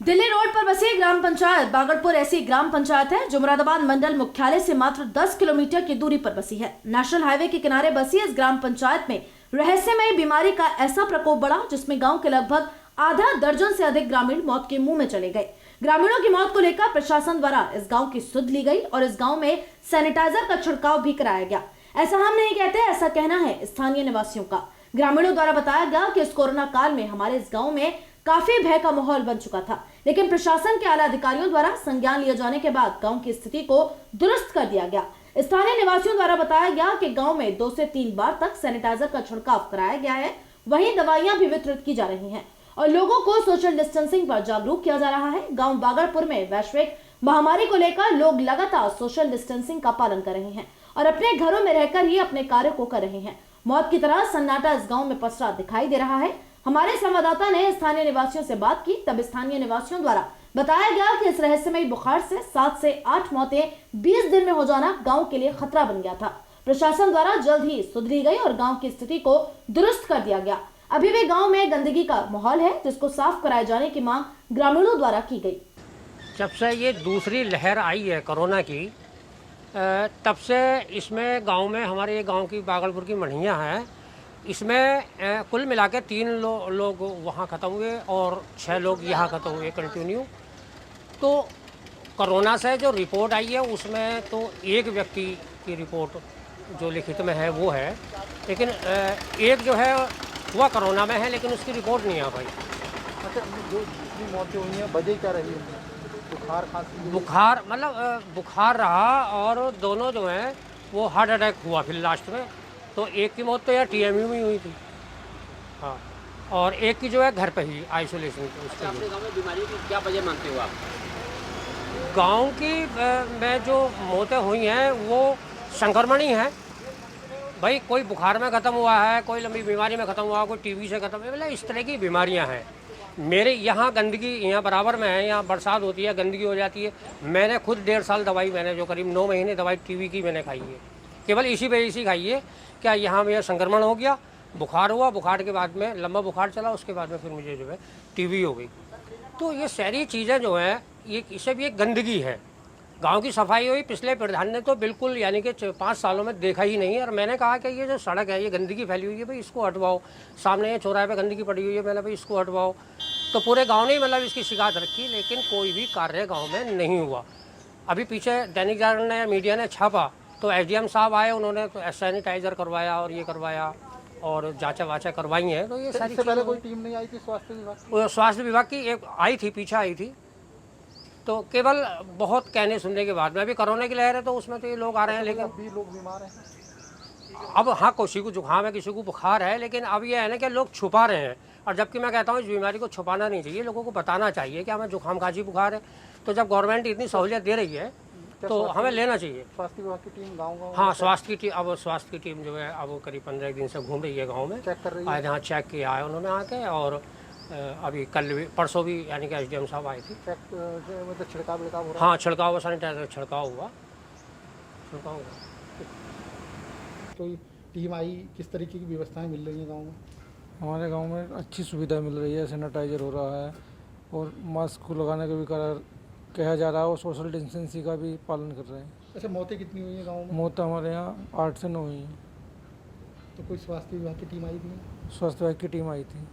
Delhi road पर बसी ग्राम पंचायत बागड़पुर ऐसी ग्राम पंचायत है जो मुरादाबाद मंडल मुख्यालय से मात्र 10 किलोमीटर की दूरी पर बसी है। नेशनल हाईवे के किनारे बसी इस ग्राम पंचायत में रहस्यमय बीमारी का ऐसा प्रकोप बढ़ा जिसमें गांव के लगभग आधा दर्जन से अधिक ग्रामीण मौत के मुंह में चले गए। ग्रामीणों की मौत को लेकर प्रशासन द्वारा इस गाँव की सुध ली गई और इस गाँव में सैनिटाइजर का छिड़काव भी कराया गया। ऐसा हम नहीं कहते, ऐसा कहना है स्थानीय निवासियों का। ग्रामीणों द्वारा बताया गया कि इस कोरोना काल में हमारे इस गाँव में काफी भय का माहौल बन चुका था, लेकिन प्रशासन के आला अधिकारियों द्वारा संज्ञान लिए जाने के बाद गांव की स्थिति को दुरुस्त कर दिया गया। स्थानीय निवासियों द्वारा बताया गया कि गांव में 2 से 3 बार तक सैनिटाइजर का छिड़काव कराया गया है। वहीं दवाइयां भी वितरित की जा रही हैं और लोगों को सोशल डिस्टेंसिंग पर जागरूक किया जा रहा है। गाँव बागड़पुर में वैश्विक महामारी को लेकर लोग लगातार सोशल डिस्टेंसिंग का पालन कर रहे हैं और अपने घरों में रहकर ही अपने कार्य को कर रहे हैं। मौत की तरह सन्नाटा इस गाँव में पसरा दिखाई दे रहा है। हमारे संवाददाता ने स्थानीय निवासियों से बात की, तब स्थानीय निवासियों द्वारा बताया गया कि इस रहस्यमयी बुखार से 7 से 8 मौतें 20 दिन में हो जाना गांव के लिए खतरा बन गया था। प्रशासन द्वारा जल्द ही सुध ली गई और गांव की स्थिति को दुरुस्त कर दिया गया। अभी भी गांव में गंदगी का माहौल है जिसको साफ कराए जाने की मांग ग्रामीणों द्वारा की गई। जब से ये दूसरी लहर आई है कोरोना की, तब से इसमें गांव में हमारे ये गांव की बागड़पुर की मढ़ियाँ हैं, इसमें कुल मिला के 3 लोग वहाँ ख़त्म हुए और 6 लोग यहाँ ख़त्म हुए कंटिन्यू। तो कोरोना से जो रिपोर्ट आई है उसमें तो एक व्यक्ति की रिपोर्ट जो लिखित में है वो है, लेकिन एक जो है वह कोरोना में है लेकिन उसकी रिपोर्ट नहीं आ पाई। अच्छा, जो जितनी मौतें हुई हैं वजह क्या रही है? बुखार, खांसी? बुखार मतलब बुखार रहा और दोनों जो हैं वो हार्ट अटैक हुआ फिर लास्ट में। तो एक की मौत तो यार TMU में हुई थी, हाँ, और एक की जो है घर पे ही आइसोलेशन। अच्छा, आपने गाँव में बीमारी की क्या वजह मानते हो आप? गांव की में जो मौतें हुई हैं वो संक्रमण ही है भाई। कोई बुखार में ख़त्म हुआ है, कोई लंबी बीमारी में ख़त्म हुआ, कोई TB से ख़त्म हुआ, मतलब इस तरह की बीमारियां हैं। मेरे यहाँ गंदगी यहाँ बराबर में है, यहाँ बरसात होती है गंदगी हो जाती है। मैंने खुद 1.5 साल दवाई, मैंने जो करीब 9 महीने दवाई TB की मैंने खाई है, केवल इसी वजह से खाई है। क्या यहाँ में संक्रमण हो गया, बुखार हुआ, बुखार के बाद में लंबा बुखार चला, उसके बाद में फिर मुझे जो है TB हो गई। तो ये सारी चीज़ें जो हैं ये इससे भी एक गंदगी है। गांव की सफाई हुई, पिछले प्रधान ने तो बिल्कुल यानी कि 5 सालों में देखा ही नहीं। और मैंने कहा कि ये जो सड़क है ये गंदगी फैली हुई है भाई, इसको हटवाओ। सामने ये चौराहे पे गंदगी पड़ी हुई है, मैंने भाई इसको हटवाओ। तो पूरे गाँव ने मतलब इसकी शिकायत रखी, लेकिन कोई भी कार्य गाँव में नहीं हुआ। अभी पीछे दैनिक जागरण ने, मीडिया ने छापा तो SDM साहब आए, उन्होंने तो सैनिटाइजर करवाया और ये करवाया और जांचा वाचा करवाई हैं। तो ये सारी इससे पहले कोई टीम नहीं आई थी स्वास्थ्य विभाग की? स्वास्थ्य विभाग की एक आई थी, पीछे आई थी, तो केवल बहुत कहने सुनने के बाद में। अभी कोरोना की लहर है तो उसमें तो ये लोग आ रहे हैं, लेकिन अभी लोग बीमार हैं। अब हाँ, किसी को जुकाम है, किसी को बुखार है, लेकिन अब ये है ना कि लोग छुपा रहे हैं। और जबकि मैं कहता हूँ इस बीमारी को छुपाना नहीं चाहिए, लोगों को बताना चाहिए कि हमें जुकाम खांसी बुखार है। तो जब गवर्नमेंट इतनी सहूलियत दे रही है तो हमें लेना चाहिए। स्वास्थ्य विभाग की टीम गाँव हाँ, स्वास्थ्य की टीम, अब स्वास्थ्य की टीम जो है अब करीब 15 दिन से घूम रही है गाँव में, चेक कर रही है। आज यहाँ चेक किया है उन्होंने आके, और अभी कल भी परसों भी यानी कि SDM साहब आए थे। मतलब छिड़काव हो रहा? हाँ, छिड़काव हुआ, सैनिटाइजर छिड़काव हुआ। तो टीम आई, किस तरीके की व्यवस्थाएं मिल रही हैं गाँव में? हमारे गांव में अच्छी सुविधा मिल रही है, सैनिटाइजर हो रहा है और मास्क लगाने का भी कहा जा रहा है और सोशल डिस्टेंसिंग का भी पालन कर रहे हैं। अच्छा, मौतें कितनी हुई हैं गाँव में? मौत हमारे यहाँ 8 से 9 हुई हैं। तो कोई स्वास्थ्य विभाग की टीम आई थी? स्वास्थ्य विभाग की टीम आई थी।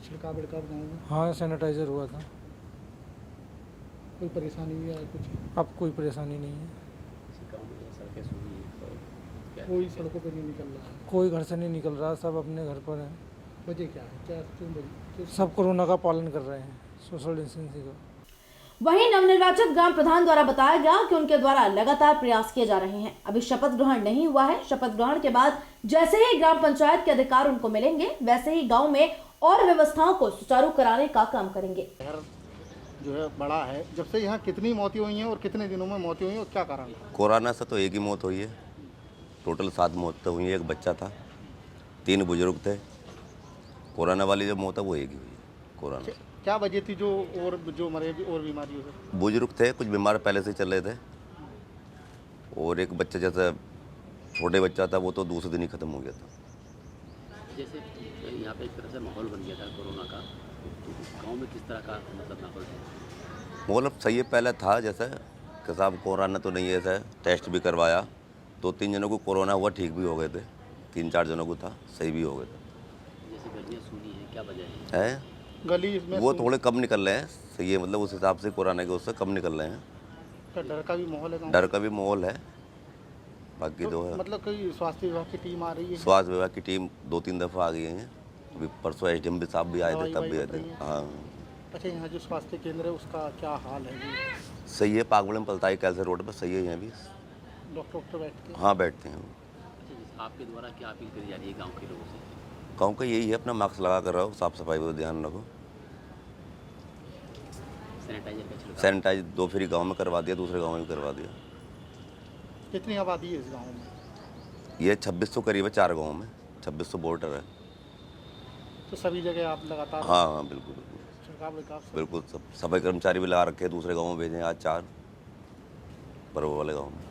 छिड़काव विड़काव गाँव में? हाँ, सैनिटाइजर हुआ था। कोई परेशानी हुई है कुछ? अब कोई परेशानी नहीं है। कोई सड़कों पर नहीं निकल रहा है? कोई घर से नहीं निकल रहा, सब अपने घर पर हैं। वजह क्या है? क्या क्यों सब कोरोना का पालन कर रहे हैं, सोशल डिस्टेंसिंग का। वहीं नवनिर्वाचित ग्राम प्रधान द्वारा बताया गया कि उनके द्वारा लगातार प्रयास किए जा रहे हैं। अभी शपथ ग्रहण नहीं हुआ है। शपथ ग्रहण के बाद जैसे ही ग्राम पंचायत के अधिकार उनको मिलेंगे वैसे ही गांव में और व्यवस्थाओं को सुचारू कराने का काम करेंगे। जो है बड़ा है, जब से यहाँ कितनी मौतें हुई हैं और कितने दिनों में मौतें हुई हैं और क्या कारण है? कोरोना से तो एक ही मौत हुई है, टोटल 7 मौतें हुई हैं। एक बच्चा था, 3 बुजुर्ग थे। कोरोना वाली जो मौत है वो एक ही हुई है कोरोना से। क्या वजह थी जो मरे और बीमारियों से? बुजुर्ग थे, कुछ बीमार पहले से चल रहे थे, और एक बच्चा जैसा छोटे बच्चा था वो तो दूसरे दिन ही ख़त्म हो गया था। जैसे यहाँ पे एक तरह से माहौल बन गया था कोरोना का, तो गांव में किस तरह का मतलब माहौल है? मतलब सही है, पहले था जैसे कि साहब कोरोना तो नहीं है, ऐसा टेस्ट भी करवाया, 2-3 जनों को कोरोना हुआ, ठीक भी हो गए थे, 3-4 जनों को था, सही भी हो गए थे। जैसे गलियाँ सूनी है, क्या वजह है? है गली में वो थोड़े कम निकल रहे हैं, सही है, मतलब उस हिसाब से कोरोना के उससे कम निकल रहे हैं। क्या डर का भी माहौल है गाँव? डर का भी माहौल है, बाकी जो है मतलब कोई स्वास्थ्य विभाग की टीम आ रही है? स्वास्थ्य विभाग की टीम 2-3 दफ़ा आ गई है। अभी परसों एसडीएम भी साहब भी आए थे, दवाई तब भी आए बन थे। रही है? हाँ अच्छा, यहाँ जो स्वास्थ्य केंद्र है उसका क्या हाल है जी? सही है, पागबड़ में पलता है कैलसे रोड पर, सही है यहाँ भी। डॉक्टर बैठते हैं? हाँ बैठते हैं। अच्छा, जैसे आपके द्वारा क्या अपील करी जा रही है गाँव के लोगों से? गाँव का यही है, अपना मास्क लगा कर रहो, साफ सफाई पर ध्यान रखो। सैनिटाइजर का छिड़काव? सैनिटाइज 2 फ्री गाँव में करवा दिया, दूसरे गाँव में भी करवा दिया। कितनी आबादी है इस गाँव में? ये 2600 करीब है, 4 गाँव में 2600 वोटर है। तो सभी जगह आप लगातार हाँ हाँ बिल्कुल बिल्कुल छिड़काव विकास? बिल्कुल, सब सफाई कर्मचारी भी लगा रखे हैं, दूसरे गाँव में भेजे हैं आज 4 बरवा वाले गाँव में।